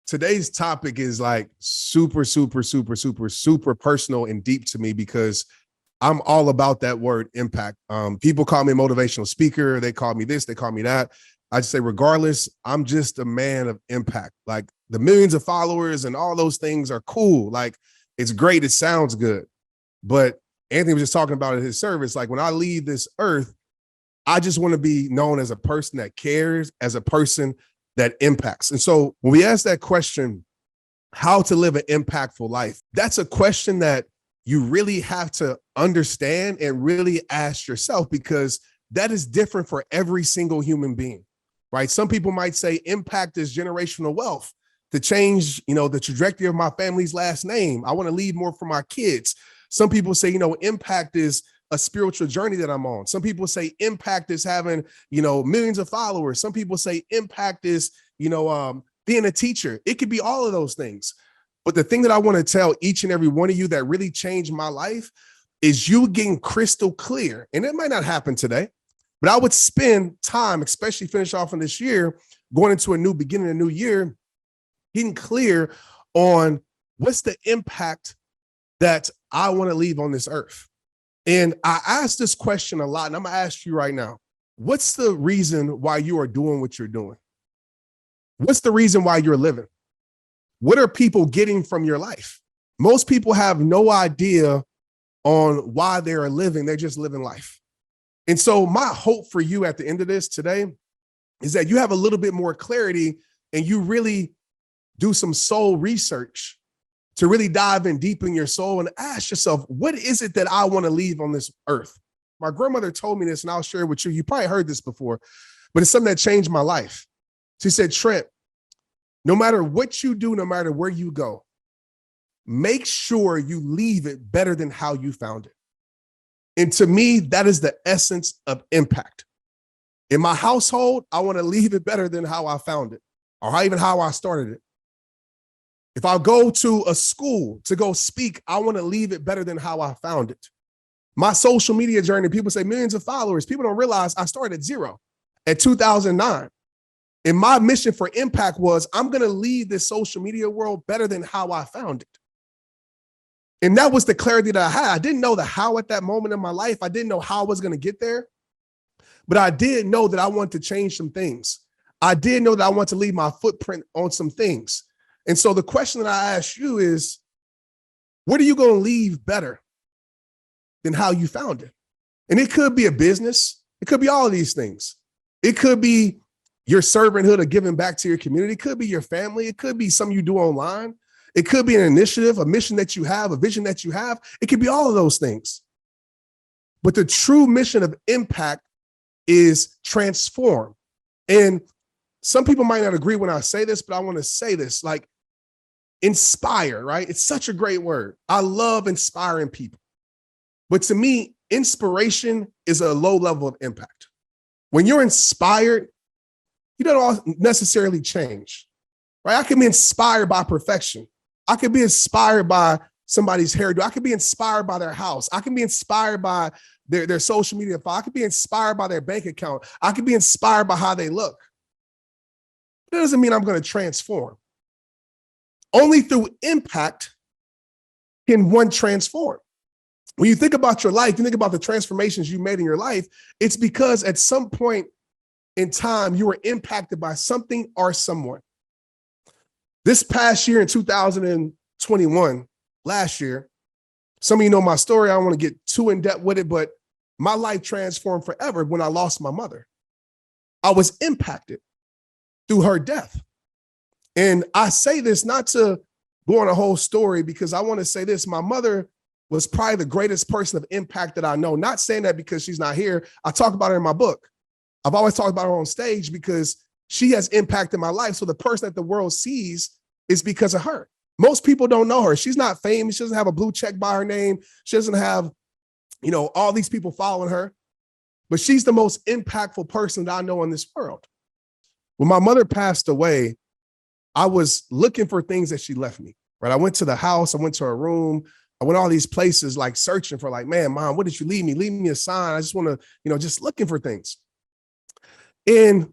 today's topic is like super, super, super, super, super personal and deep to me because I'm all about that word impact. People call me a motivational speaker. They call me this, they call me that. I just say, regardless, I'm just a man of impact. Like the millions of followers and all those things are cool. Like it's great. It sounds good. But Anthony was just talking about in his service. Like when I leave this earth, I just want to be known as a person that cares, as a person that impacts. And so when we ask that question, how to live an impactful life, that's a question that you really have to understand and really ask yourself, because that is different for every single human being, right? Some people might say impact is generational wealth, to change, the trajectory of my family's last name. I want to leave more for my kids. Some people say, impact is a spiritual journey that I'm on. Some people say impact is having, millions of followers. Some people say impact is, being a teacher. It could be all of those things. But the thing that I want to tell each and every one of you that really changed my life is you getting crystal clear. And it might not happen today, but I would spend time, especially finish off in this year, going into a new beginning, a new year, getting clear on what's the impact that I want to leave on this earth. And I ask this question a lot, and I'm going to ask you right now, what's the reason why you are doing what you're doing? What's the reason why you're living? What are people getting from your life? Most people have no idea on why they are living. They're just living life. And so my hope for you at the end of this today is that you have a little bit more clarity and you really do some soul research to really dive in deep in your soul and ask yourself, what is it that I want to leave on this earth? My grandmother told me this, and I'll share it with you. You probably heard this before, but it's something that changed my life. She said, Trent, no matter what you do, no matter where you go, make sure you leave it better than how you found it. And to me, that is the essence of impact. In my household, I want to leave it better than how I found it, or even how I started it. If I go to a school to go speak, I want to leave it better than how I found it. My social media journey, people say millions of followers. People don't realize I started at 0 at 2009. And my mission for impact was, I'm going to leave this social media world better than how I found it. And that was the clarity that I had. I didn't know the how at that moment in my life. I didn't know how I was going to get there. But I did know that I wanted to change some things. I did know that I wanted to leave my footprint on some things. And so the question that I ask you is, what are you going to leave better than how you found it? And it could be a business. It could be all of these things. It could be your servanthood of giving back to your community. It could be your family. It could be something you do online. It could be an initiative, a mission that you have, a vision that you have. It could be all of those things. But the true mission of impact is transform. And some people might not agree when I say this, but I want to say this, like inspire, right? It's such a great word. I love inspiring people. But to me, inspiration is a low level of impact. When you're inspired, you don't necessarily change, right? I can be inspired by perfection. I could be inspired by somebody's hairdo. I could be inspired by their house. I can be inspired by their social media file. I could be inspired by their bank account. I could be inspired by how they look. That doesn't mean I'm going to transform. Only through impact can one transform. When you think about your life, you think about the transformations you made in your life, it's because at some point in time, you were impacted by something or someone. This past year in 2021, last year, some of you know my story. I don't want to get too in depth with it, but my life transformed forever when I lost my mother. I was impacted through her death. And I say this not to go on a whole story, because I want to say this. My mother was probably the greatest person of impact that I know. Not saying that because she's not here. I talk about her in my book. I've always talked about her on stage because she has impacted my life. So the person that the world sees is because of her. Most people don't know her. She's not famous. She doesn't have a blue check by her name. She doesn't have, all these people following her. But she's the most impactful person that I know in this world. When my mother passed away, I was looking for things that she left me, right? I went to the house. I went to her room. I went all these places, like searching for, like, man, Mom, what did you leave me? Leave me a sign. I just want to, just looking for things. And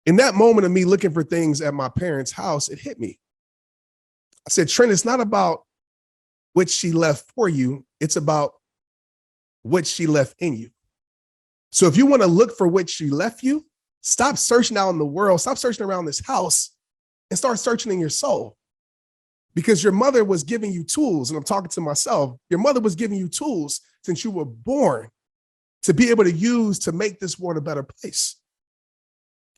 In that moment of me looking for things at my parents' house, it hit me. I said, Trent, it's not about what she left for you. It's about what she left in you. So if you want to look for what she left you, stop searching out in the world, stop searching around this house, and start searching in your soul. Because your mother was giving you tools, and I'm talking to myself, your mother was giving you tools since you were born to be able to use to make this world a better place.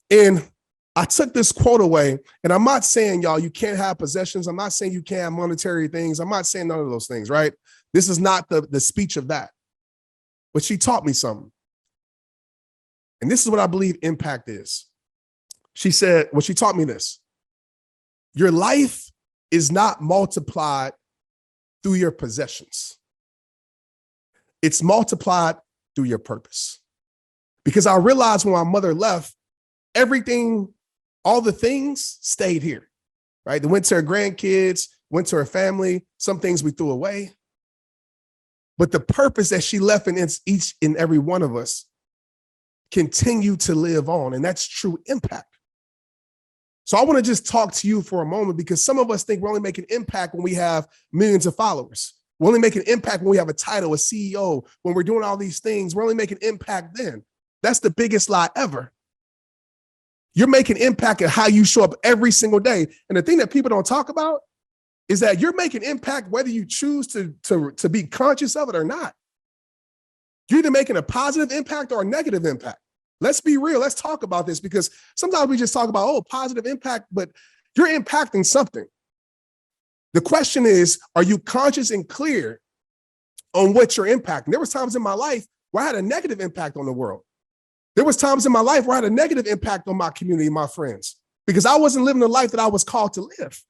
And I took this quote away, and I'm not saying, y'all, you can't have possessions. I'm not saying you can't have monetary things. I'm not saying none of those things, right? This is not the speech of that. But she taught me something. And this is what I believe impact is. She said, well, she taught me this. Your life is not multiplied through your possessions. It's multiplied through your purpose. Because I realized when my mother left, everything, all the things stayed here, right? They went to her grandkids, went to her family. Some things we threw away. But the purpose that she left in each and every one of us continue to live on. And that's true impact. So I want to just talk to you for a moment, because some of us think we're only making impact when we have millions of followers. We're only making impact when we have a title, a CEO, when we're doing all these things. We're only making impact then. That's the biggest lie ever. You're making impact at how you show up every single day. And the thing that people don't talk about is that you're making impact whether you choose to be conscious of it or not. You're either making a positive impact or a negative impact. Let's be real. Let's talk about this, because sometimes we just talk about, oh, positive impact, but you're impacting something. The question is, are you conscious and clear on what you're impacting? There was times in my life where I had a negative impact on the world. There was times in my life where I had a negative impact on my community, my friends, because I wasn't living the life that I was called to live.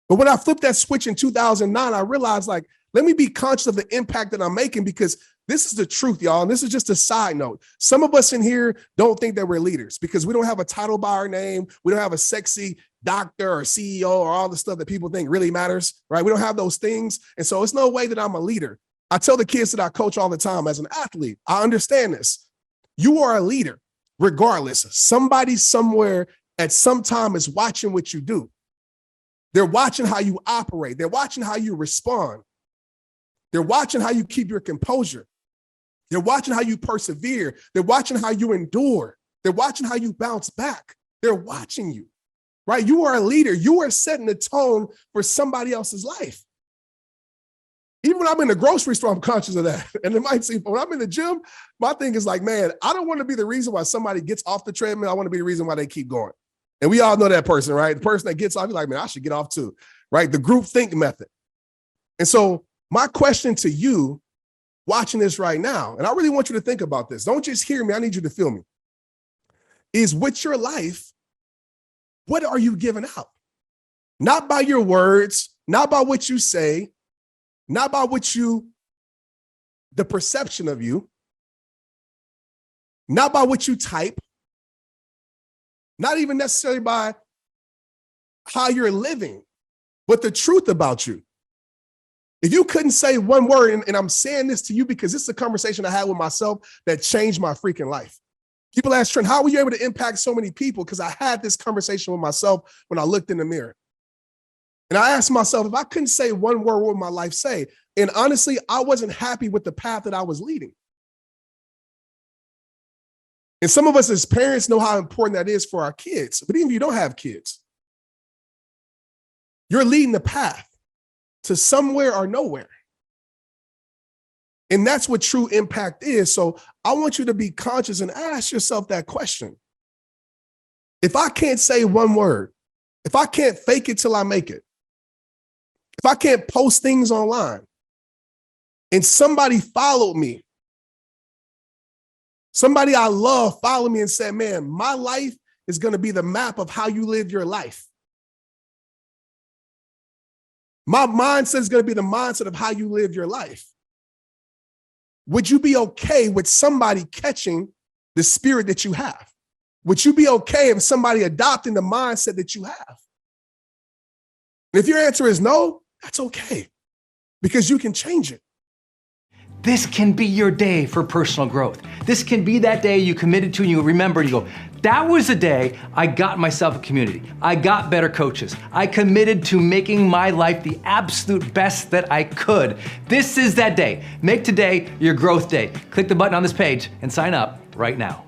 But when I flipped that switch in 2009, I realized, like, let me be conscious of the impact that I'm making, because this is the truth, y'all. And this is just a side note. Some of us in here don't think that we're leaders because we don't have a title by our name. We don't have a sexy doctor or CEO or all the stuff that people think really matters, right? We don't have those things. And so it's no way that I'm a leader. I tell the kids that I coach all the time, as an athlete, I understand this. You are a leader, regardless. Somebody somewhere at some time is watching what you do. They're watching how you operate. They're watching how you respond. They're watching how you keep your composure. They're watching how you persevere. They're watching how you endure. They're watching how you bounce back. They're watching you, right? You are a leader. You are setting the tone for somebody else's life. Even when I'm in the grocery store, I'm conscious of that. And it might seem, when I'm in the gym, my thing is like, man, I don't want to be the reason why somebody gets off the treadmill. I want to be the reason why they keep going. And we all know that person, right? The person that gets off, you're like, man, I should get off too, right? The group think method. And so my question to you watching this right now, and I really want you to think about this. Don't just hear me. I need you to feel me. Is with your life, what are you giving out? Not by your words, not by what you say, not by the perception of you, not by what you type, not even necessarily by how you're living, but the truth about you. If you couldn't say one word, and I'm saying this to you because this is a conversation I had with myself that changed my freaking life. People ask, Trent, how were you able to impact so many people? Because I had this conversation with myself when I looked in the mirror. And I asked myself, if I couldn't say one word, what would my life say? And honestly, I wasn't happy with the path that I was leading. And some of us as parents know how important that is for our kids. But even if you don't have kids, you're leading the path to somewhere or nowhere. And that's what true impact is. So I want you to be conscious and ask yourself that question. If I can't say one word, if I can't fake it till I make it, if I can't post things online and somebody followed me, somebody I love followed me and said, man, my life is going to be the map of how you live your life. My mindset is going to be the mindset of how you live your life. Would you be okay with somebody catching the spirit that you have? Would you be okay if somebody adopting the mindset that you have? And if your answer is no, that's okay, because you can change it. This can be your day for personal growth. This can be that day you committed to and you remember, you go, That was the day I got myself a community. I got better coaches. I committed to making my life the absolute best that I could. This is that day. Make today your growth day. Click the button on this page and sign up right now.